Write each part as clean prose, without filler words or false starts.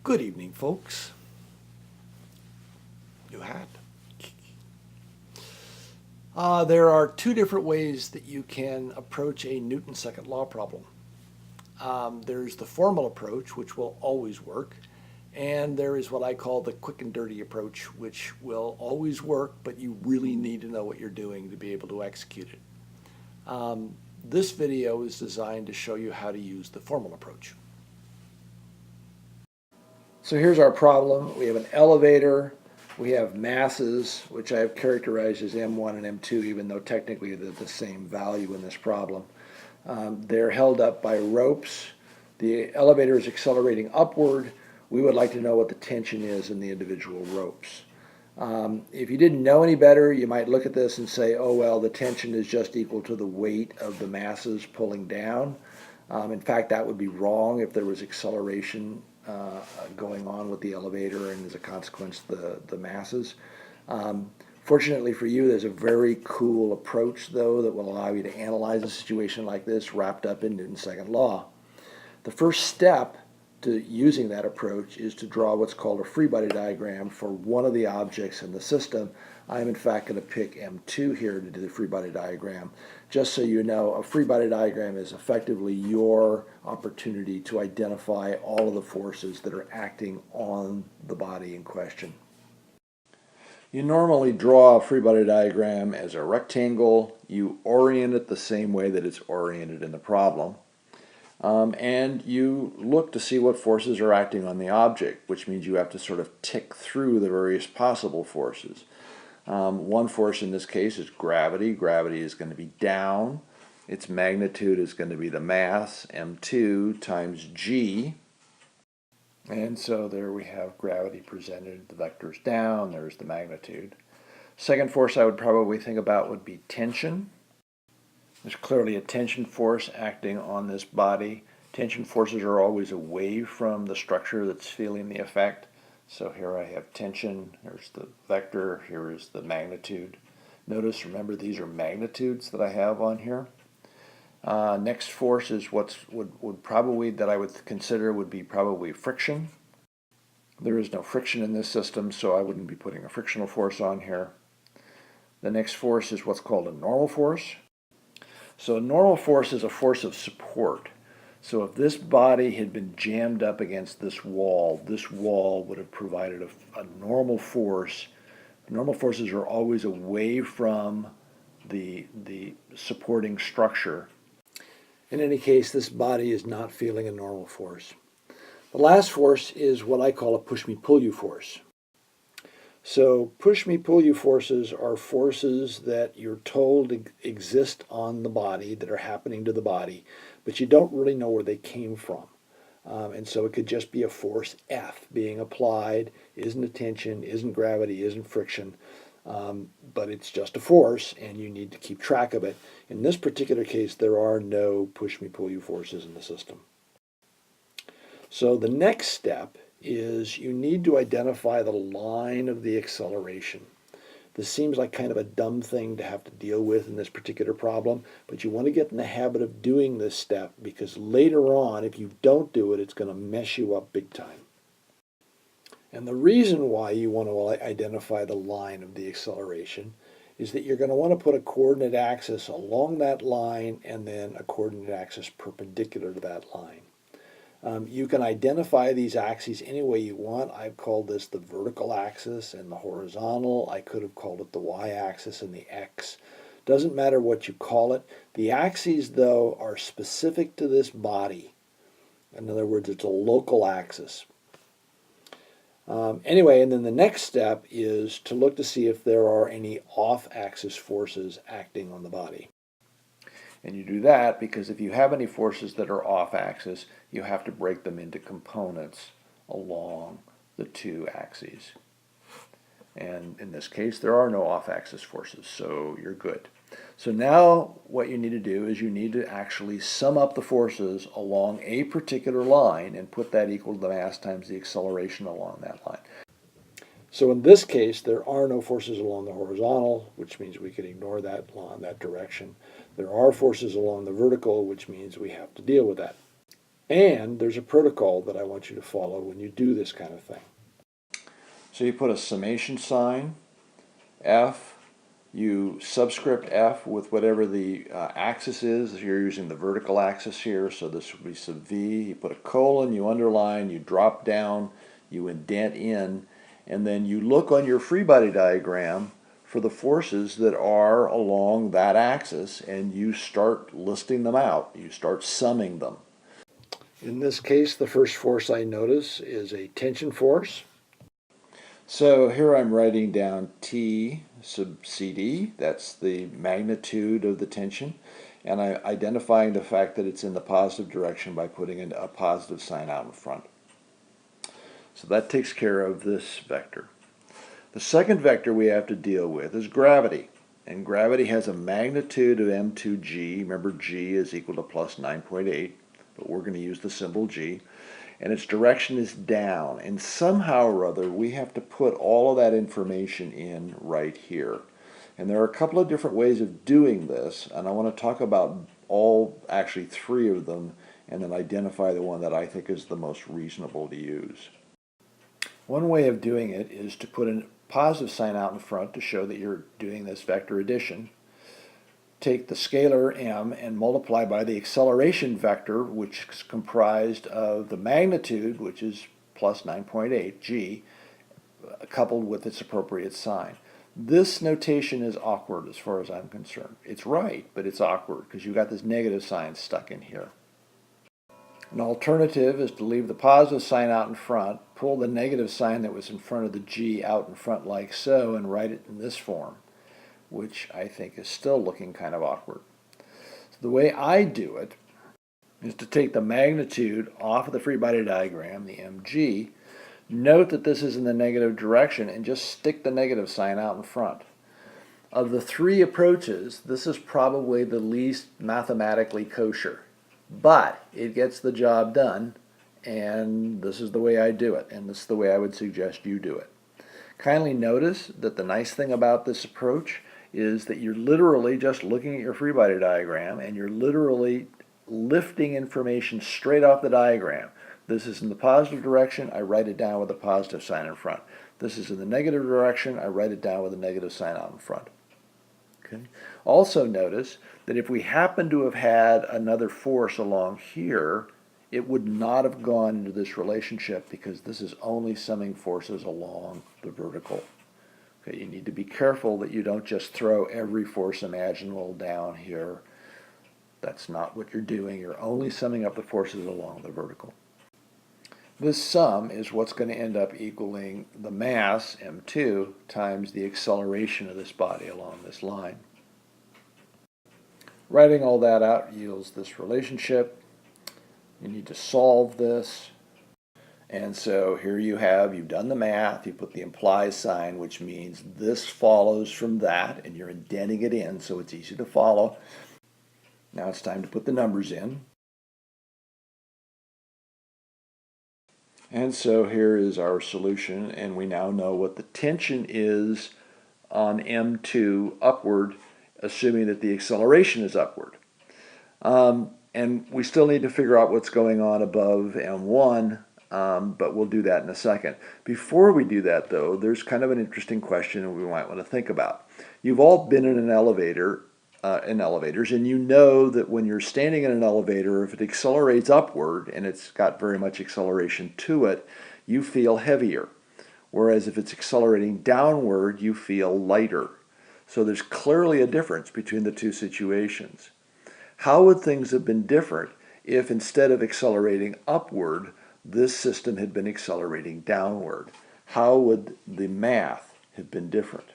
Good evening, folks. New hat. There are two different ways that you can approach a Newton's second law problem. There's the formal approach, which will always work, and there is what I call the quick and dirty approach, which will always work, but you really need to know what you're doing to be able to execute it. This video is designed to show you how to use the formal approach. So here's our problem. We have an elevator. We have masses, which I have characterized as M1 and M2, even though technically they're the same value in this problem. They're held up by ropes. The elevator is accelerating upward. We would like to know what the tension is in the individual ropes. If you didn't know any better, you might look at this and say, oh, well, the tension is just equal to the weight of the masses pulling down. In fact, that would be wrong if there was acceleration going on with the elevator and as a consequence the masses. Fortunately for you, there's a very cool approach, though, that will allow you to analyze a situation like this wrapped up in Newton's second law. The first step to using that approach is to draw what's called a free body diagram for one of the objects in the system. I'm in fact going to pick M2 here to do the free body diagram. Just so you know, a free body diagram is effectively your opportunity to identify all of the forces that are acting on the body in question. You normally draw a free body diagram as a rectangle. You orient it the same way that it's oriented in the problem. And you look to see what forces are acting on the object, which means you have to sort of tick through the various possible forces. One force in this case is gravity. Gravity is going to be down. Its magnitude is going to be the mass, m2 times g. And so there we have gravity presented. The vector's down. There's the magnitude. Second force I would probably think about would be tension. There's clearly a tension force acting on this body. Tension forces are always away from the structure that's feeling the effect. So here I have tension, here's the vector, here is the magnitude. Notice, remember, these are magnitudes that I have on here. Next force is what I would consider would be probably friction. There is no friction in this system, so I wouldn't be putting a frictional force on here. The next force is what's called a normal force. So a normal force is a force of support. So if this body had been jammed up against this wall would have provided a normal force. Normal forces are always away from the supporting structure. In any case, this body is not feeling a normal force. The last force is what I call a push-me-pull-you force. So push-me-pull-you forces are forces that you're told exist on the body, that are happening to the body, but you don't really know where they came from. And so it could just be a force F being applied, isn't a tension, isn't gravity, isn't friction, but it's just a force and you need to keep track of it. In this particular case, there are no push-me-pull-you forces in the system. So the next step is you need to identify the line of the acceleration. This seems like kind of a dumb thing to have to deal with in this particular problem, but you want to get in the habit of doing this step because later on, if you don't do it, it's going to mess you up big time. And the reason why you want to identify the line of the acceleration is that you're going to want to put a coordinate axis along that line and then a coordinate axis perpendicular to that line. You can identify these axes any way you want. I've called this the vertical axis and the horizontal. I could have called it the y-axis and the x. Doesn't matter what you call it. The axes, though, are specific to this body. In other words, it's a local axis. Anyway, and then the next step is to look to see if there are any off-axis forces acting on the body. And you do that because if you have any forces that are off-axis, you have to break them into components along the two axes. And in this case, there are no off-axis forces, so you're good. So now what you need to do is you need to actually sum up the forces along a particular line and put that equal to the mass times the acceleration along that line. So in this case, there are no forces along the horizontal, which means we can ignore that along that direction. There are forces along the vertical, which means we have to deal with that. And there's a protocol that I want you to follow when you do this kind of thing. So you put a summation sign, F, you subscript F with whatever the axis is. You're using the vertical axis here, so this would be sub V. You put a colon, you underline, you drop down, you indent in, and then you look on your free body diagram for the forces that are along that axis, and you start listing them out. You start summing them. In this case, the first force I notice is a tension force. So here I'm writing down T sub CD, that's the magnitude of the tension, and I'm identifying the fact that it's in the positive direction by putting a positive sign out in front. So that takes care of this vector. The second vector we have to deal with is gravity. And gravity has a magnitude of m2g. Remember, g is equal to plus 9.8, but we're going to use the symbol g. And its direction is down. And somehow or other, we have to put all of that information in right here. And there are a couple of different ways of doing this, and I want to talk about actually three of them, and then identify the one that I think is the most reasonable to use. One way of doing it is to put a positive sign out in front to show that you're doing this vector addition. Take the scalar m and multiply by the acceleration vector, which is comprised of the magnitude, which is plus 9.8 g, coupled with its appropriate sign. This notation is awkward as far as I'm concerned. It's right, but it's awkward because you've got this negative sign stuck in here. An alternative is to leave the positive sign out in front, pull the negative sign that was in front of the G out in front like so, and write it in this form, which I think is still looking kind of awkward. So the way I do it is to take the magnitude off of the free body diagram, the mg, note that this is in the negative direction, and just stick the negative sign out in front. Of the three approaches, this is probably the least mathematically kosher. But it gets the job done, and this is the way I do it, and this is the way I would suggest you do it. Kindly notice that the nice thing about this approach is that you're literally just looking at your free body diagram, and you're literally lifting information straight off the diagram. This is in the positive direction, I write it down with a positive sign in front. This is in the negative direction, I write it down with a negative sign out in front. Okay. Also notice that if we happen to have had another force along here, it would not have gone into this relationship because this is only summing forces along the vertical. Okay, you need to be careful that you don't just throw every force imaginable down here. That's not what you're doing. You're only summing up the forces along the vertical. This sum is what's going to end up equaling the mass, m2, times the acceleration of this body along this line. Writing all that out yields this relationship. You need to solve this. And so here you've done the math, you put the implies sign, which means this follows from that, and you're indenting it in so it's easy to follow. Now it's time to put the numbers in. And so here is our solution, and we now know what the tension is on M2 upward, assuming that the acceleration is upward. And we still need to figure out what's going on above M1, but we'll do that in a second. Before we do that, though, there's kind of an interesting question we might want to think about. You've all been in an elevator, in elevators, and you know that when you're standing in an elevator, if it accelerates upward and it's got very much acceleration to it, you feel heavier. Whereas if it's accelerating downward, you feel lighter. So there's clearly a difference between the two situations. How would things have been different if instead of accelerating upward, this system had been accelerating downward? How would the math have been different?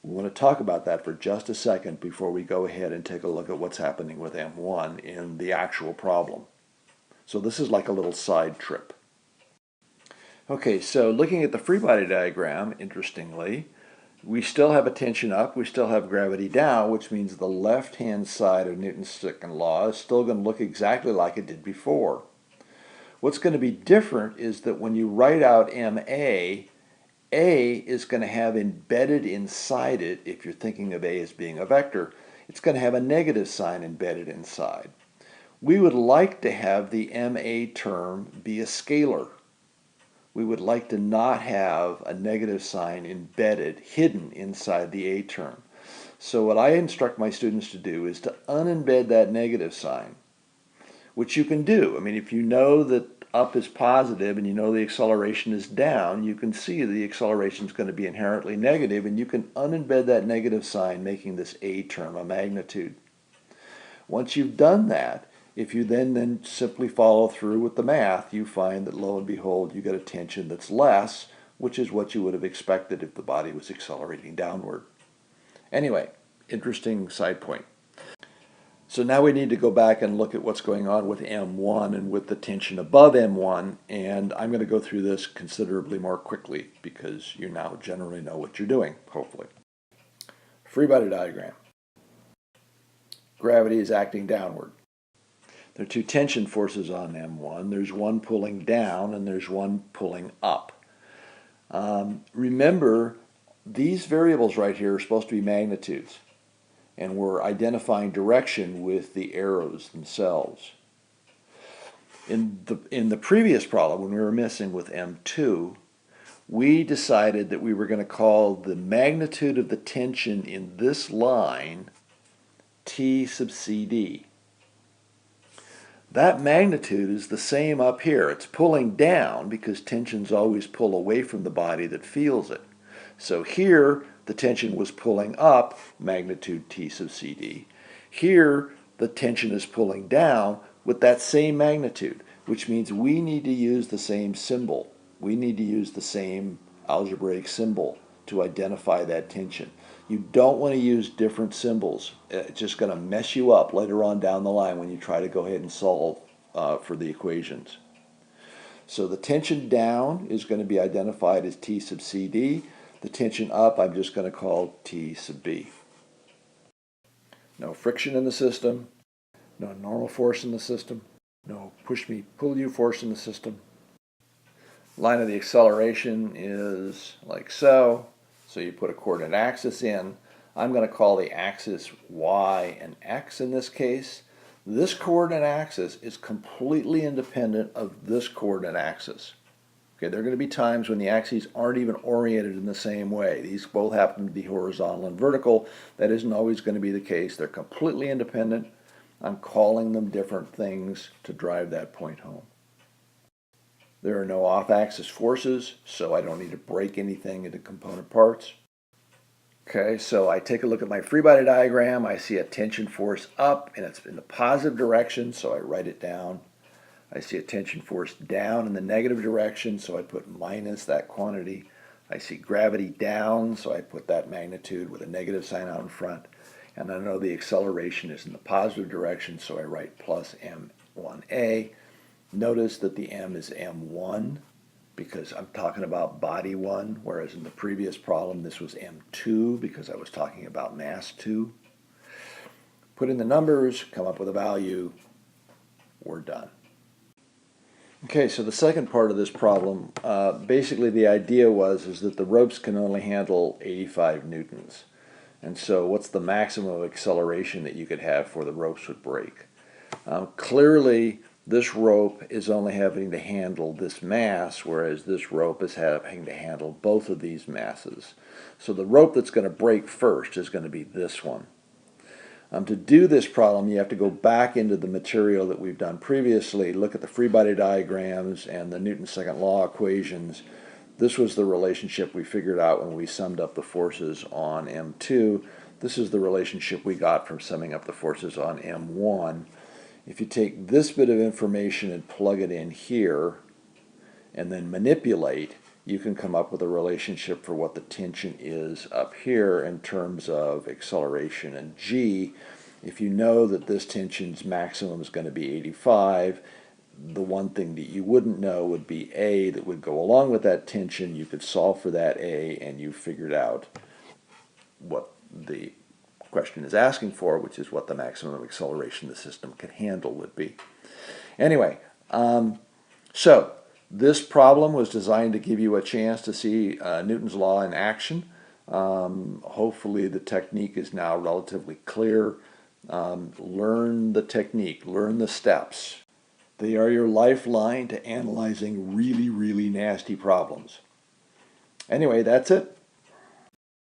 We want to talk about that for just a second before we go ahead and take a look at what's happening with M1 in the actual problem. So this is like a little side trip. Okay, so looking at the free body diagram, interestingly, we still have a tension up, we still have gravity down, which means the left-hand side of Newton's second law is still going to look exactly like it did before. What's going to be different is that when you write out MA, A is going to have embedded inside it, if you're thinking of A as being a vector, it's going to have a negative sign embedded inside. We would like to have the MA term be a scalar. We would like to not have a negative sign embedded, hidden inside the A term. So what I instruct my students to do is to unembed that negative sign, which you can do. I mean, if you know that up is positive and you know the acceleration is down, you can see the acceleration is going to be inherently negative, and you can unembed that negative sign, making this A term a magnitude. Once you've done that, if you then simply follow through with the math, you find that lo and behold, you get a tension that's less, which is what you would have expected if the body was accelerating downward. Anyway, interesting side point. So now we need to go back and look at what's going on with M1 and with the tension above M1, and I'm going to go through this considerably more quickly because you now generally know what you're doing, hopefully. Free body diagram. Gravity is acting downward. There are two tension forces on M1. There's one pulling down and there's one pulling up. Remember, these variables right here are supposed to be magnitudes, and we're identifying direction with the arrows themselves. In the previous problem, when we were messing with M2, we decided that we were going to call the magnitude of the tension in this line T sub CD. That magnitude is the same up here. It's pulling down because tensions always pull away from the body that feels it. So here the tension was pulling up, magnitude T sub CD. Here the tension is pulling down with that same magnitude, which means we need to use the same symbol. We need to use the same algebraic symbol to identify that tension. You don't want to use different symbols. It's just going to mess you up later on down the line when you try to go ahead and solve for the equations. So the tension down is going to be identified as T sub CD. The tension up I'm just going to call T sub B. No friction in the system. No normal force in the system. No push me, pull you force in the system. Line of the acceleration is like so. So you put a coordinate axis in. I'm going to call the axis y and x in this case. This coordinate axis is completely independent of this coordinate axis. Okay, there are going to be times when the axes aren't even oriented in the same way. These both happen to be horizontal and vertical. That isn't always going to be the case. They're completely independent. I'm calling them different things to drive that point home. There are no off-axis forces, so I don't need to break anything into component parts. Okay, so I take a look at my free body diagram. I see a tension force up, and it's in the positive direction, so I write it down. I see a tension force down in the negative direction, so I put minus that quantity. I see gravity down, so I put that magnitude with a negative sign out in front. And I know the acceleration is in the positive direction, so I write plus m1a. Notice that the m is m1 because I'm talking about body 1, whereas in the previous problem this was m2 because I was talking about mass 2. Put in the numbers, come up with a value, we're done. Okay, so the second part of this problem, basically the idea is that the ropes can only handle 85 newtons. And so what's the maximum acceleration that you could have before the ropes would break? Clearly, this rope is only having to handle this mass, whereas this rope is having to handle both of these masses. So the rope that's going to break first is going to be this one. To do this problem, you have to go back into the material that we've done previously, look at the free body diagrams and the Newton's second law equations. This was the relationship we figured out when we summed up the forces on M2. This is the relationship we got from summing up the forces on M1. If you take this bit of information and plug it in here and then manipulate, you can come up with a relationship for what the tension is up here in terms of acceleration and G. If you know that this tension's maximum is going to be 85, the one thing that you wouldn't know would be A that would go along with that tension. You could solve for that A and you figured out what the question is asking for, which is what the maximum acceleration the system can handle would be. Anyway, so this problem was designed to give you a chance to see Newton's law in action. Hopefully the technique is now relatively clear. Learn the technique, learn the steps. They are your lifeline to analyzing really, really nasty problems. Anyway, that's it.